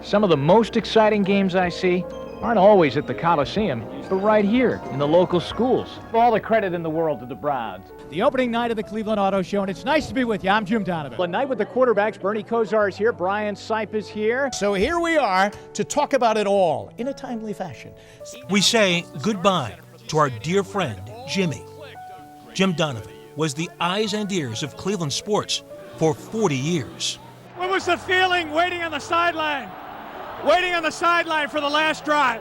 Some of the most exciting games I see aren't always at the Coliseum, but right here in the local schools. All the credit in the world to the Browns. The opening night of the Cleveland Auto Show, and it's nice to be with you. I'm Jim Donovan. The night with the quarterbacks. Bernie Kosar is here. Brian Sipe is here. So here we are to talk about it all in a timely fashion. We say goodbye to our dear friend, Jimmy. Jim Donovan was the eyes and ears of Cleveland sports for 40 years. What was the feeling waiting on the sideline? Waiting on the sideline for the last drive.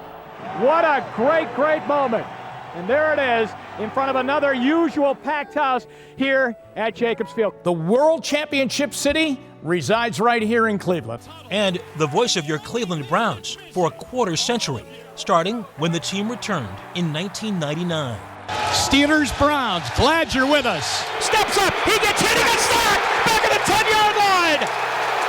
What a great moment. And there it is in front of another usual packed house here at Jacobs Field. The World Championship City resides right here in Cleveland. And the voice of your Cleveland Browns for a quarter century, starting when the team returned in 1999. Steelers, Browns, glad you're with us. Steps up, he gets hit, he gets sacked, back at the 10-yard line.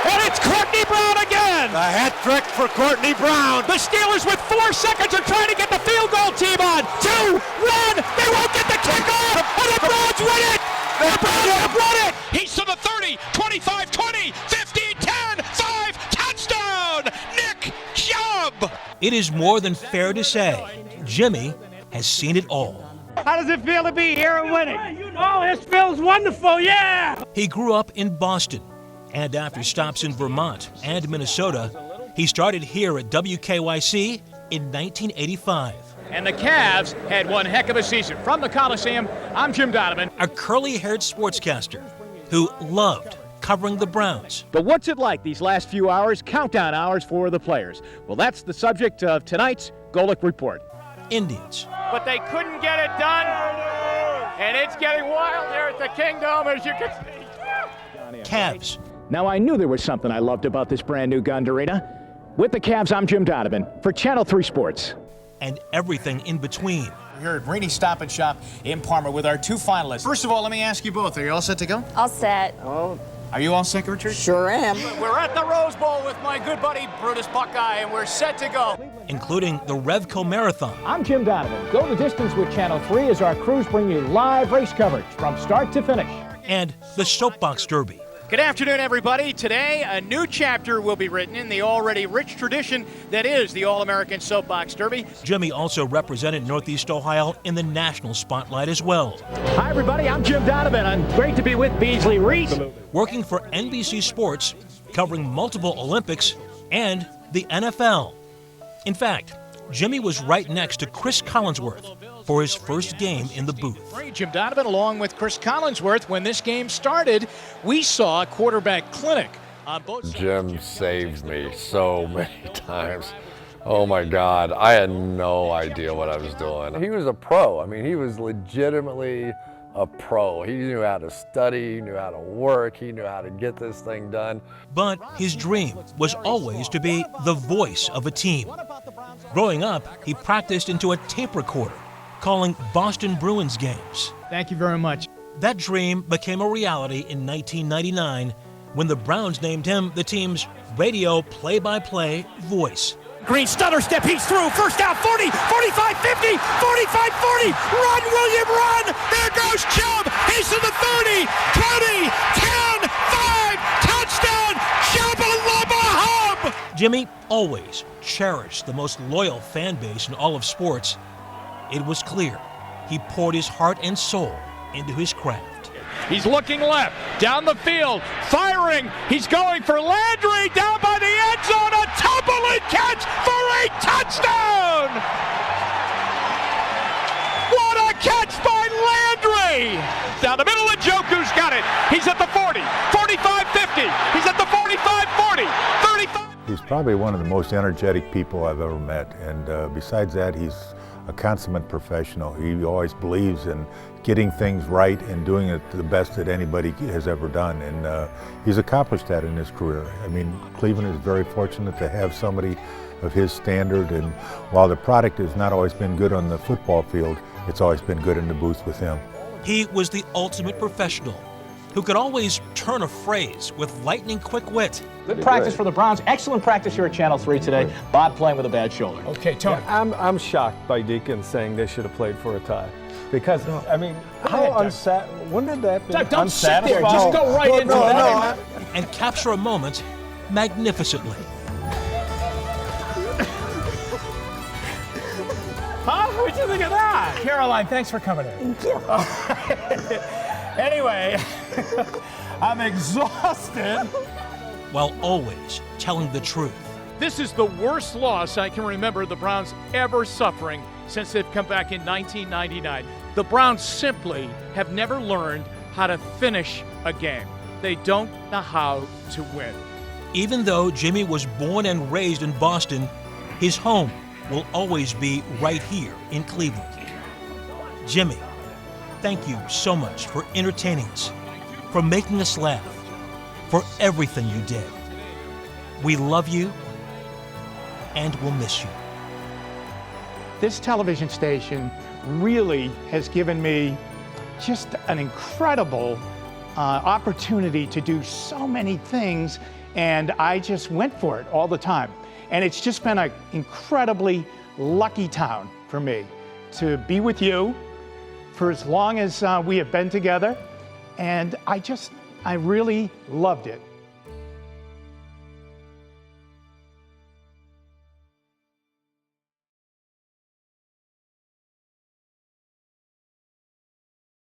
And it's Courtney Brown again. The hat trick for Courtney Brown. The Steelers with 4 seconds are trying to get the field goal team on. 2, 1, they won't get the kickoff, and the Browns win it. The Browns have won it. He's to the 30, 25, 20, 15, 10, 5, touchdown, Nick Chubb. It is more than fair to say, Jimmy has seen it all. How does it feel to be here and winning? Oh, this feels wonderful, yeah. He grew up in Boston, and after stops in Vermont and Minnesota, he started here at WKYC in 1985. And the Cavs had one heck of a season. From the Coliseum, I'm Jim Donovan. A curly-haired sportscaster who loved covering the Browns. But what's it like these last few hours, countdown hours for the players? Well, that's the subject of tonight's Golic Report. Indians. But they couldn't get it done, and it's getting wild here at the Kingdom, as you can see. Cavs. Now, I knew there was something I loved about this brand new Gund Arena. With the Cavs, I'm Jim Donovan for Channel 3 Sports. And everything in between. We're here at Rainey's Stop and Shop in Parma with our 2 finalists. First of all, let me ask you both, are you all set to go? All set. Are you all set, Richard? Sure am. We're at the Rose Bowl with my good buddy Brutus Buckeye, and we're set to go. Including the Revco Marathon. I'm Jim Donovan. Go the distance with Channel 3 as our crews bring you live race coverage from start to finish. And the Soapbox Derby. Good afternoon, everybody. Today, a new chapter will be written in the already rich tradition that is the All-American Soapbox Derby. Jimmy also represented Northeast Ohio in the national spotlight as well. Hi, everybody. I'm Jim Donovan. I'm great to be with Beasley Reese. Working for NBC Sports, covering multiple Olympics and the NFL. In fact, Jimmy was right next to Chris Collinsworth for his first game in the booth. Jim Donovan, along with Chris Collinsworth, when this game started, we saw a quarterback clinic on both sides. Jim saved me so many times. Oh my God, I had no idea what I was doing. He was a pro. I mean, he was legitimately a pro. He knew how to study, he knew how to work, he knew how to get this thing done. But his dream was always to be the voice of a team. Growing up, he practiced into a tape recorder, calling Boston Bruins games. Thank you very much. That dream became a reality in 1999 when the Browns named him the team's radio play-by-play voice. Green stutter step, he's through. First down, 40, 45, 50, 45, 40. Run, William, run. There goes Chubb. He's to the 30, 20, 10, 5. Touchdown, Chubb-a-lubba hub. Jimmy always cherished the most loyal fan base in all of sports. It was clear he poured his heart and soul into his craft. He's looking left, down the field, firing. He's going for Landry down by the end zone. A tumbling catch for a touchdown! What a catch by Landry! Down the middle, and Njoku's got it. He's at the 40, 45, 50. He's at the 45, 40, 35. He's probably one of the most energetic people I've ever met, and besides that, he's a consummate professional. He always believes in getting things right and doing it the best that anybody has ever done, and he's accomplished that in his career. I mean, Cleveland is very fortunate to have somebody of his standard, and while the product has not always been good on the football field, it's always been good in the booth with him. He was the ultimate professional who could always turn a phrase with lightning-quick wit. Good practice for the Browns. Excellent practice here at Channel 3 today. Bob playing with a bad shoulder. Okay, Tony. Yeah, I'm shocked by Deacon saying they should have played for a tie. Because, I mean, when did that be? Don't sit there. Just go right into it. And capture a moment magnificently. Huh? What'd you think of that? Caroline, thanks for coming in. Thank you. Anyway, I'm exhausted. While always telling the truth. This is the worst loss I can remember the Browns ever suffering since they've come back in 1999. The Browns simply have never learned how to finish a game. They don't know how to win. Even though Jimmy was born and raised in Boston, his home will always be right here in Cleveland. Jimmy, thank you so much for entertaining us, for making us laugh, for everything you did. We love you, and we'll miss you. This television station really has given me just an incredible opportunity to do so many things, and I just went for it all the time. And it's just been an incredibly lucky town for me to be with you for as long as we have been together, and I really loved it.